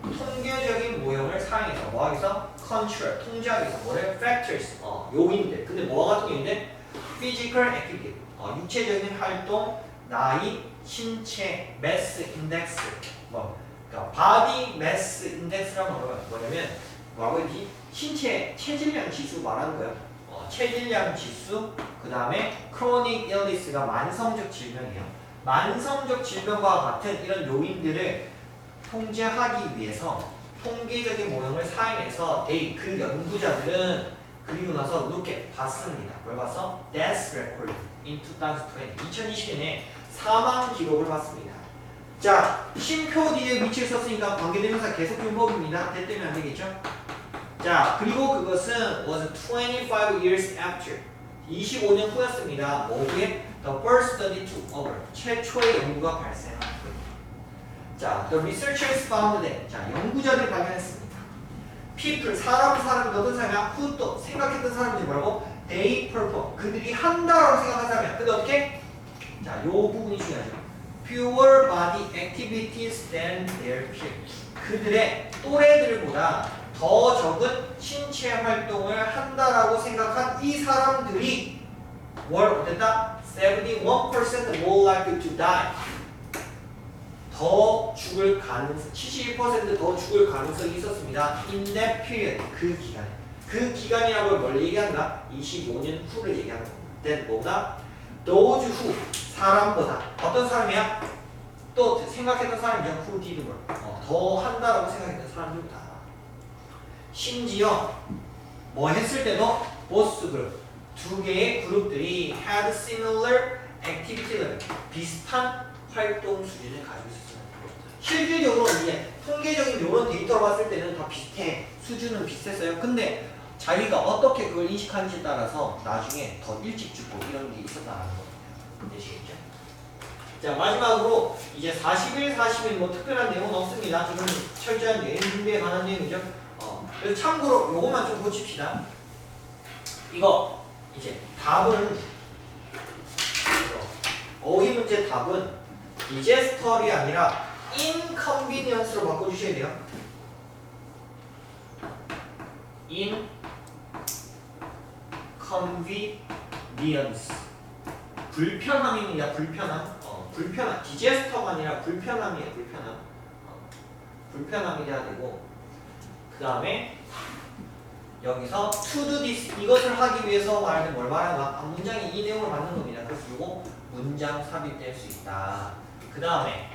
통계적인 모형을 사용해서 뭐 하겠어? control, 통제하기 위해서 뭐를? factors, 요인들. 근데 뭐가 같은 요인들? physical activity, 육체적인 활동, 나이, 신체, mass index, 그러니까 body mass index라는 건 뭐냐면 뭐라고 했지? 신체 체질량 지수 말하는 거예요. 체질량 지수, 그 다음에 chronic illness가 만성적 질병이에요. 만성적 질병과 같은 이런 요인들을 통제하기 위해서 통계적인 모형을 사용해서 그 연구자들은 그리고 나서 봤습니다. 뭘 봤어? Death record in 2020. 2020년에 사망 기록을 봤습니다. 자, 쉼표 뒤에 위치를 썼으니까 관계대명사 계속 용법입니다. 대 때문에 안 되겠죠? 자, 그리고 그것은 was 25 years after. 25년 후였습니다. 뭐에? The first study took over. 최초의 연구가 발생한 거예요. 자, the researchers found that. 자, 연구자들이 발견했습니다. people, 사람이 어떤 사람이야? who 또 생각했던 사람들이 뭐라고? they perform. 그들이 한다라고 생각한 사람이야. 근데 어떻게? 자, 요 부분이 중요하죠. fewer body activities than their peers. 그들의 또래들보다 더 적은 신체 활동을 한다라고 생각한 이 사람들이 뭘 어땠다? 71% more likely to die. 더 더 죽을 가능성 72%더 죽을 가능성이 있었습니다. in that period 그 기간에 그 기간이라고 뭘 얘기한다? 25년 후를 얘기하는 겁니다. then 뭐다? those who 사람보다 어떤 사람이야? 또 생각했던 사람이죠. who did more 더 한다라고 생각했던 사람들보다 심지어 뭐 했을 때도 both 그룹 두 개의 그룹들이 had similar activity level 비슷한 활동 수준을 가지고 있었습니다. 실질적으로 이제 통계적인 이런 데이터로 봤을 때는 다 비슷해. 수준은 비슷했어요. 근데 자기가 어떻게 그걸 인식하는지에 따라서 나중에 더 일찍 죽고 이런 게 있었다는 거거든요. 되시겠죠? 자, 마지막으로 이제 41, 40일 뭐 특별한 내용은 없습니다. 지금 철저한 여행 준비에 관한 내용이죠. 그래서 참고로 요것만 좀 고칩시다. 이거 이제 답은 어휘 문제 답은 디제스털이 아니라 inconvenience로 바꿔주셔야 돼요. inconvenience 불편함입니다. 불편함. 불편함. 디제스터가 아니라 불편함이에요. 불편함. 불편함이 돼야 되고 그 다음에 여기서 to do this 이것을 하기 위해서 말하는 뭘 말하는가? 문장이 이 내용을 받는 겁니다. 그래서 이거 문장 삽입될 수 있다. 그 다음에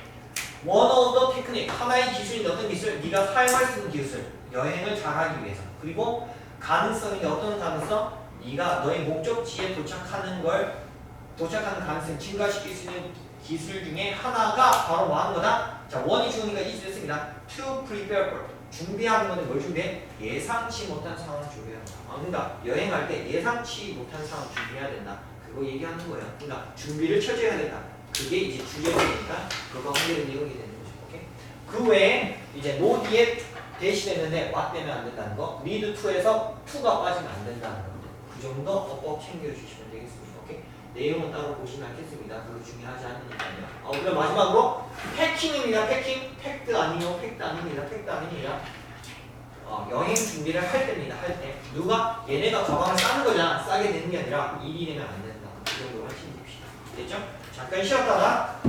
one of the technique 하나의 기술인데 어떤 기술? 네가 사용할 수 있는 기술 여행을 잘하기 위해서 그리고 가능성이 어떤 가능성? 네가 너의 목적지에 도착하는 가능성을 증가시킬 수 있는 기술 중에 하나가 바로 뭐 하는 거다? 자, 원이 주으니까 이 됐습니다. to prepare for 준비하는 거는 뭘 준비해? 예상치 못한 상황을 준비해야 한다. 그러니까 여행할 때 예상치 못한 상황을 준비해야 된다. 그거 얘기하는 거예요. 그러니까 준비를 철저히 해야 된다. 그게 이제 주제니까 그거 관계된 내용이 되는 거죠. 오케이? 그 외에 이제 no 뒤에 대시됐는데 what 되면 안 된다는 거, need to에서 to가 빠지면 안 된다는 거. 그 정도 꼭 챙겨주시면 되겠습니다. 오케이? 내용은 따로 보시면 알겠습니다. 별로 중요하지 않으니까요. 그럼 마지막으로 패킹입니다. 패킹. 팩트 아니요. 팩트 아닙니다. 팩트 아닙니다. 여행 준비를 할 때입니다. 할 때. 누가 얘네가 가방을 싸는 거잖아. 싸게 되는 게 아니라 일이 되면 안 된다. 그 정도로 하시면 됩시다. 됐죠? 잠깐 쉬었다가